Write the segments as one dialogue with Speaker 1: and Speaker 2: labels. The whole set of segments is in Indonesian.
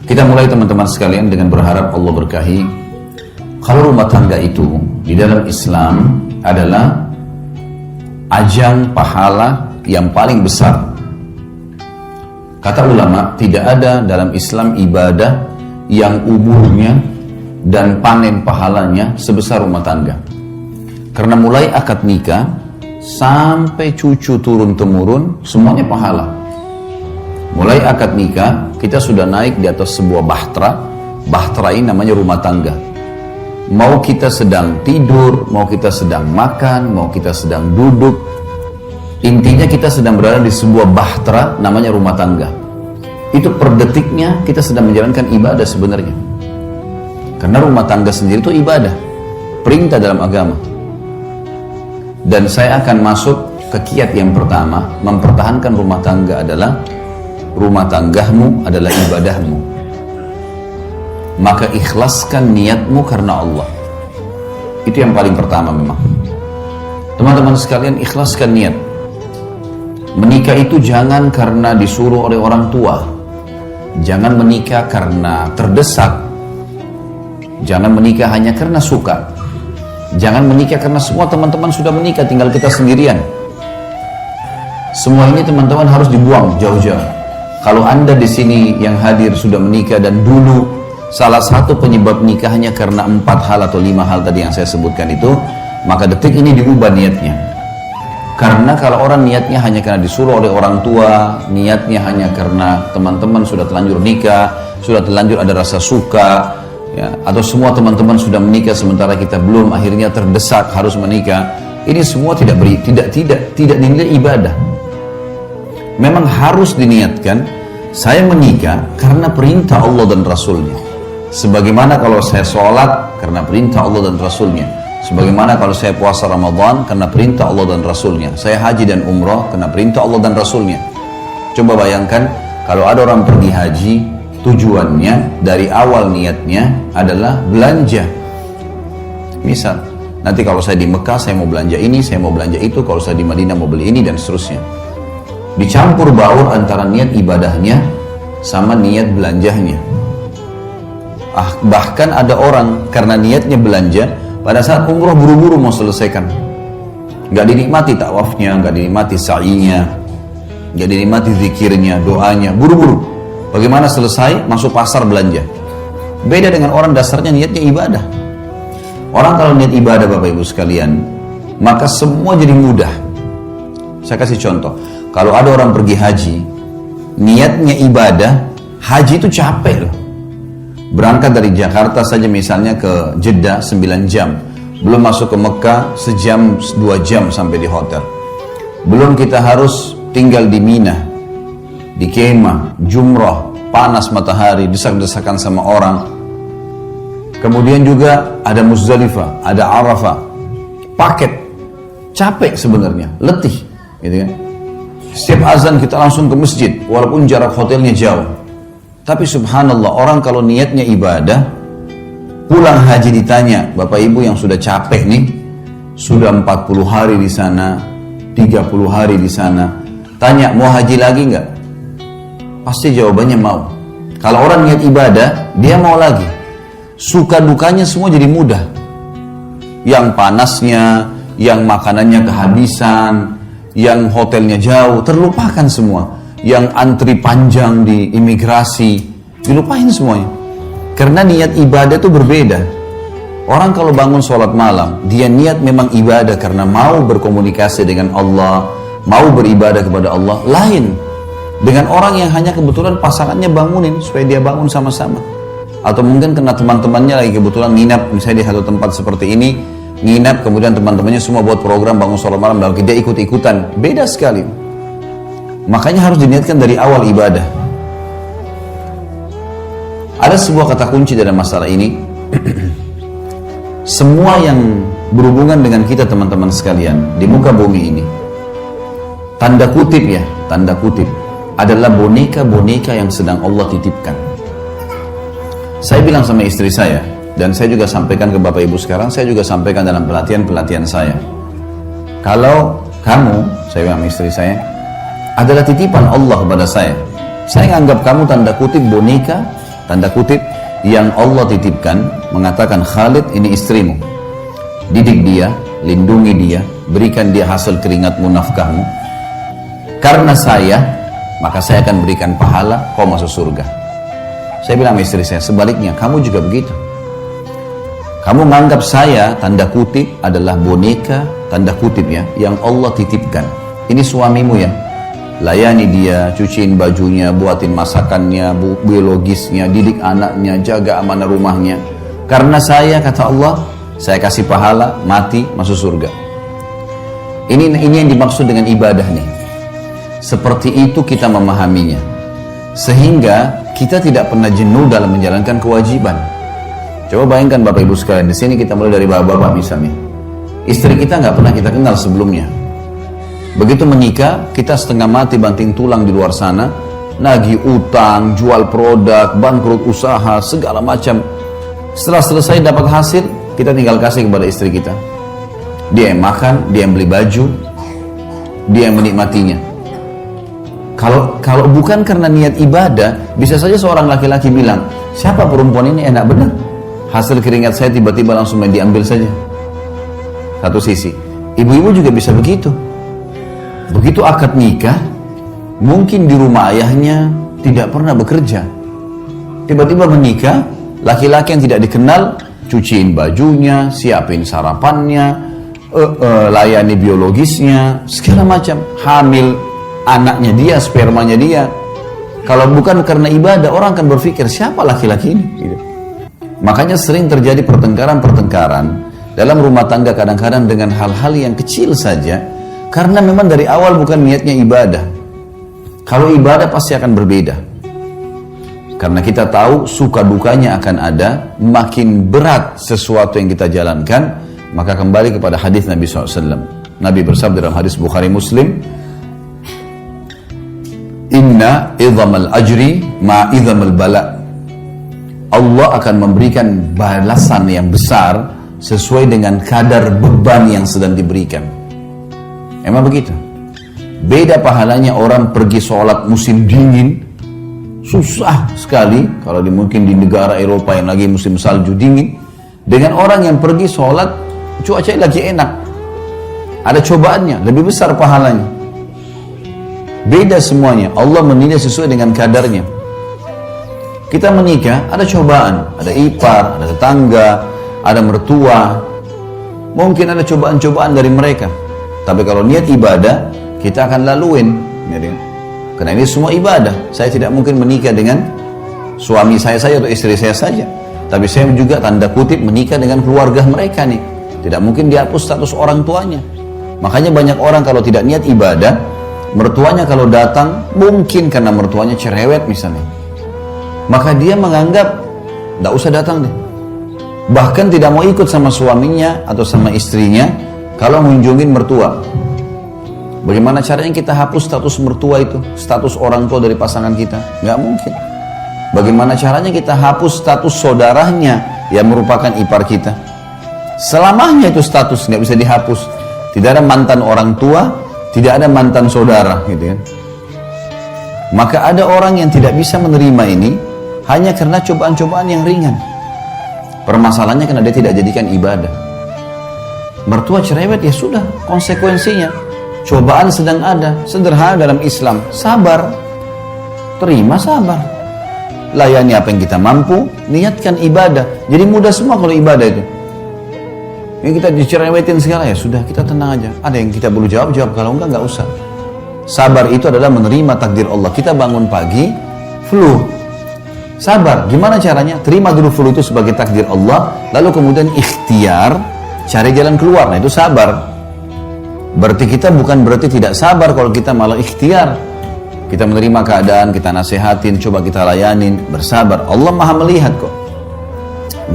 Speaker 1: Kita mulai teman-teman sekalian dengan berharap Allah berkahi. Kalau rumah tangga itu di dalam Islam adalah ajang pahala yang paling besar. Kata ulama, tidak ada dalam Islam ibadah yang umurnya dan panen pahalanya sebesar rumah tangga. Karena mulai akad nikah sampai cucu turun-temurun semuanya pahala. Mulai akad nikah kita sudah naik di atas sebuah bahtera. Bahtera ini namanya rumah tangga. Mau kita sedang tidur, mau kita sedang makan, mau kita sedang duduk, intinya kita sedang berada di sebuah bahtera namanya rumah tangga. Itu per detiknya kita sedang menjalankan ibadah sebenarnya. Karena rumah tangga sendiri itu ibadah, perintah dalam agama. Dan saya akan masuk ke kiat yang pertama. Mempertahankan rumah tangga adalah rumah tanggamu adalah ibadahmu. Maka ikhlaskan niatmu karena Allah. Itu yang paling pertama memang. Teman-teman sekalian, ikhlaskan niat. Menikah itu jangan karena disuruh oleh orang tua. Jangan menikah karena terdesak. Jangan menikah hanya karena suka. Jangan menikah karena semua teman-teman sudah menikah, tinggal kita sendirian. Semua ini teman-teman harus dibuang jauh-jauh. Kalau Anda di sini yang hadir sudah menikah dan dulu salah satu penyebab nikahnya karena 4 hal atau 5 hal tadi yang saya sebutkan itu, maka detik ini diubah niatnya. Karena kalau orang niatnya hanya karena disuruh oleh orang tua, niatnya hanya karena teman-teman sudah terlanjur nikah, sudah terlanjur ada rasa suka, ya, atau semua teman-teman sudah menikah sementara kita belum, akhirnya terdesak harus menikah. Ini semua tidak dinilai ibadah. Memang harus diniatkan, saya menikah karena perintah Allah dan Rasulnya. Sebagaimana kalau saya sholat karena perintah Allah dan Rasulnya. Sebagaimana kalau saya puasa Ramadan karena perintah Allah dan Rasulnya. Saya haji dan umrah karena perintah Allah dan Rasulnya. Coba bayangkan kalau ada orang pergi haji, tujuannya dari awal niatnya adalah belanja. Misal, nanti kalau saya di Mekah saya mau belanja ini, saya mau belanja itu, kalau saya di Madinah mau beli ini dan seterusnya. Dicampur baur antara niat ibadahnya sama niat belanjahnya. Bahkan ada orang karena niatnya belanja, pada saat umroh buru-buru mau selesaikan. Gak dinikmati tawafnya, gak dinikmati sa'inya, gak dinikmati zikirnya, doanya, buru-buru. Bagaimana selesai, masuk pasar belanja. Beda dengan orang dasarnya niatnya ibadah. Orang kalau niat ibadah Bapak Ibu sekalian, maka semua jadi mudah. Saya kasih contoh. Kalau ada orang pergi haji, niatnya ibadah, haji itu capek loh. Berangkat dari Jakarta saja misalnya ke Jeddah 9 jam. Belum masuk ke Mekah sejam 2 jam sampai di hotel. Belum kita harus tinggal di Mina, di kemah, jumrah, panas matahari, desak-desakan sama orang. Kemudian juga ada Muzdalifah, ada Arafah. Paket, capek sebenarnya, letih, gitu kan? Setiap azan kita langsung ke masjid, walaupun jarak hotelnya jauh. Tapi subhanallah, orang kalau niatnya ibadah, pulang haji ditanya, Bapak Ibu yang sudah capek nih, sudah 40 hari di sana, 30 hari di sana, tanya mau haji lagi nggak? Pasti jawabannya mau. Kalau orang niat ibadah, dia mau lagi. Suka dukanya semua jadi mudah. Yang panasnya, yang makanannya kehabisan, yang hotelnya jauh, terlupakan semua. Yang antri panjang di imigrasi, dilupain semuanya. Karena niat ibadah itu berbeda. Orang kalau bangun sholat malam, dia niat memang ibadah karena mau berkomunikasi dengan Allah, mau beribadah kepada Allah. Lain dengan orang yang hanya kebetulan pasangannya bangunin supaya dia bangun sama-sama. Atau mungkin karena teman-temannya lagi kebetulan nginap, misalnya di satu tempat seperti ini, nginap, kemudian teman-temannya semua buat program bangun sholat malam, lalu dia ikut-ikutan. Beda sekali. Makanya harus diniatkan dari awal ibadah. Ada sebuah kata kunci dalam masalah ini. Semua yang berhubungan dengan kita teman-teman sekalian di muka bumi ini, tanda kutip ya, tanda kutip, adalah boneka-boneka yang sedang Allah titipkan. Saya bilang sama istri saya, dan saya juga sampaikan ke Bapak Ibu sekarang, saya juga sampaikan dalam pelatihan-pelatihan saya. Kalau kamu, saya bilang sama istri saya, adalah titipan Allah kepada saya anggap kamu tanda kutip boneka tanda kutip, yang Allah titipkan, mengatakan, Khalid ini istrimu, didik dia, lindungi dia, berikan dia hasil keringatmu, nafkahmu, karena saya, maka saya akan berikan pahala, kau masuk surga. Saya bilang sama istri saya, sebaliknya, kamu juga begitu. Kamu menganggap saya, tanda kutip, adalah boneka, tanda kutip ya, yang Allah titipkan. Ini suamimu ya, layani dia, cuciin bajunya, buatin masakannya, biologisnya, didik anaknya, jaga amanah rumahnya. Karena saya, kata Allah, saya kasih pahala, mati, masuk surga. Ini yang dimaksud dengan ibadah nih. Seperti itu kita memahaminya. Sehingga kita tidak pernah jenuh dalam menjalankan kewajiban. Coba bayangkan Bapak Ibu sekalian, di sini kita mulai dari bapak-bapak misalnya. Istri kita nggak pernah kita kenal sebelumnya. Begitu menikah, kita setengah mati banting tulang di luar sana, nagih utang, jual produk, bangkrut usaha, segala macam. Setelah selesai dapat hasil, kita tinggal kasih kepada istri kita. Dia yang makan, dia yang beli baju, dia yang menikmatinya. Kalau bukan karena niat ibadah, bisa saja seorang laki-laki bilang, siapa perempuan ini enak benar. Hasil keringat saya tiba-tiba langsung diambil saja. Satu sisi. Ibu-ibu juga bisa begitu. Begitu akad nikah, mungkin di rumah ayahnya tidak pernah bekerja. Tiba-tiba menikah, laki-laki yang tidak dikenal, cuciin bajunya, siapin sarapannya, layani biologisnya, segala macam. Hamil anaknya dia, spermanya dia. Kalau bukan karena ibadah, orang akan berpikir, siapa laki-laki ini? Gitu. Makanya sering terjadi pertengkaran-pertengkaran dalam rumah tangga kadang-kadang dengan hal-hal yang kecil saja, karena memang dari awal bukan niatnya ibadah. Kalau ibadah pasti akan berbeda. Karena kita tahu suka dukanya akan ada, makin berat sesuatu yang kita jalankan, maka kembali kepada hadis Nabi SAW. Nabi bersabda dalam hadis Bukhari Muslim, Inna idhamal ajri ma idhamal bala. Allah akan memberikan balasan yang besar sesuai dengan kadar beban yang sedang diberikan. Emang begitu. Beda pahalanya orang pergi sholat musim dingin, susah sekali kalau mungkin di negara Eropa yang lagi musim salju dingin, dengan orang yang pergi sholat cuaca lagi enak, ada cobaannya, lebih besar pahalanya. Beda semuanya. Allah menilai sesuai dengan kadarnya. Kita menikah, ada cobaan, ada ipar, ada tetangga, ada mertua, mungkin ada cobaan-cobaan dari mereka. Tapi kalau niat ibadah, kita akan laluin. Karena ini semua ibadah. Saya tidak mungkin menikah dengan suami saya saja atau istri saya saja. Tapi saya juga tanda kutip menikah dengan keluarga mereka nih. Tidak mungkin dihapus status orang tuanya. Makanya banyak orang kalau tidak niat ibadah, mertuanya kalau datang, mungkin karena mertuanya cerewet misalnya, maka dia menganggap tidak usah datang deh. Bahkan tidak mau ikut sama suaminya atau sama istrinya kalau mengunjungin mertua. Bagaimana caranya kita hapus status mertua itu, status orang tua dari pasangan kita? Nggak mungkin. Bagaimana caranya kita hapus status saudaranya yang merupakan ipar kita? Selamanya itu status nggak bisa dihapus. Tidak ada mantan orang tua, tidak ada mantan saudara, gitu kan? Maka ada orang yang tidak bisa menerima ini hanya karena cobaan-cobaan yang ringan. Permasalahannya karena dia tidak jadikan ibadah. Mertua cerewet, ya sudah, konsekuensinya. Cobaan sedang ada, sederhana dalam Islam. Sabar, terima sabar. Layani apa yang kita mampu, niatkan ibadah. Jadi mudah semua kalau ibadah itu. Ini kita dicerewetin segala, ya sudah, kita tenang aja. Ada yang kita perlu jawab, kalau enggak usah. Sabar itu adalah menerima takdir Allah. Kita bangun pagi, flu. Sabar, gimana caranya? Terima dulu flu itu sebagai takdir Allah, lalu kemudian ikhtiar, cari jalan keluar. Nah itu sabar. Berarti kita bukan berarti tidak sabar kalau kita malah ikhtiar. Kita menerima keadaan, kita nasihatin, coba kita layanin, bersabar. Allah maha melihat kok.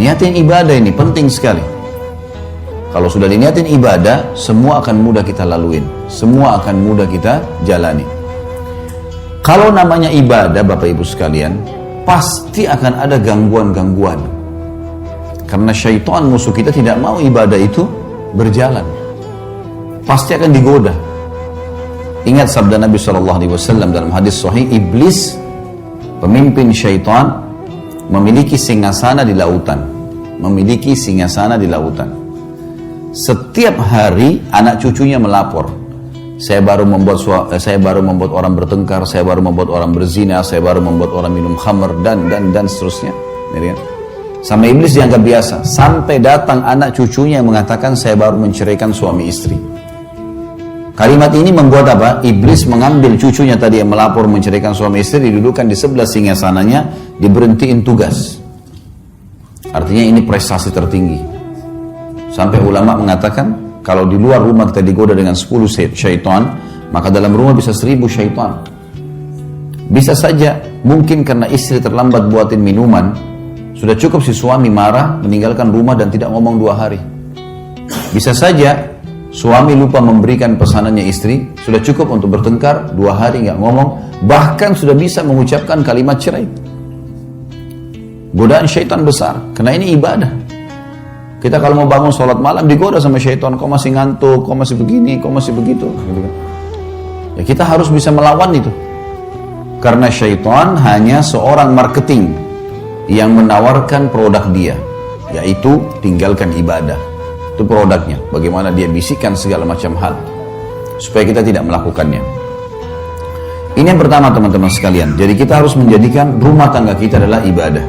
Speaker 1: Niatin ibadah ini penting sekali. Kalau sudah diniatin ibadah, semua akan mudah kita laluin. Semua akan mudah kita jalani. Kalau namanya ibadah, Bapak Ibu sekalian, pasti akan ada gangguan-gangguan. Karena syaitan musuh kita tidak mau ibadah itu berjalan. Pasti akan digoda. Ingat sabda Nabi SAW dalam hadis sahih, iblis, pemimpin syaitan, memiliki singgasana di lautan. Memiliki singgasana di lautan. Setiap hari anak cucunya melapor, saya baru membuat orang bertengkar, saya baru membuat orang berzina, saya baru membuat orang minum khamr, dan seterusnya. Sama iblis dianggap biasa, sampai datang anak cucunya yang mengatakan saya baru menceraikan suami istri. Kalimat ini membuat apa? Iblis mengambil cucunya tadi yang melapor menceraikan suami istri, didudukan di sebelah singgasananya, diberhentiin tugas. Artinya ini prestasi tertinggi. Sampai ulama mengatakan, kalau di luar rumah kita digoda dengan 10 syaitan, maka dalam rumah bisa 1000 syaitan. Bisa saja, mungkin karena istri terlambat buatin minuman, sudah cukup si suami marah, meninggalkan rumah dan tidak ngomong 2 hari. Bisa saja, suami lupa memberikan pesanannya istri, sudah cukup untuk bertengkar, 2 hari nggak ngomong, bahkan sudah bisa mengucapkan kalimat cerai. Godaan syaitan besar, karena ini ibadah. Kita kalau mau bangun sholat malam digoda sama syaitan, kau masih ngantuk, kau masih begini, kau masih begitu. Ya kita harus bisa melawan itu. Karena syaitan hanya seorang marketing yang menawarkan produk dia, yaitu tinggalkan ibadah. Itu produknya, bagaimana dia bisikan segala macam hal supaya kita tidak melakukannya. Ini yang pertama teman-teman sekalian. Jadi kita harus menjadikan rumah tangga kita adalah ibadah.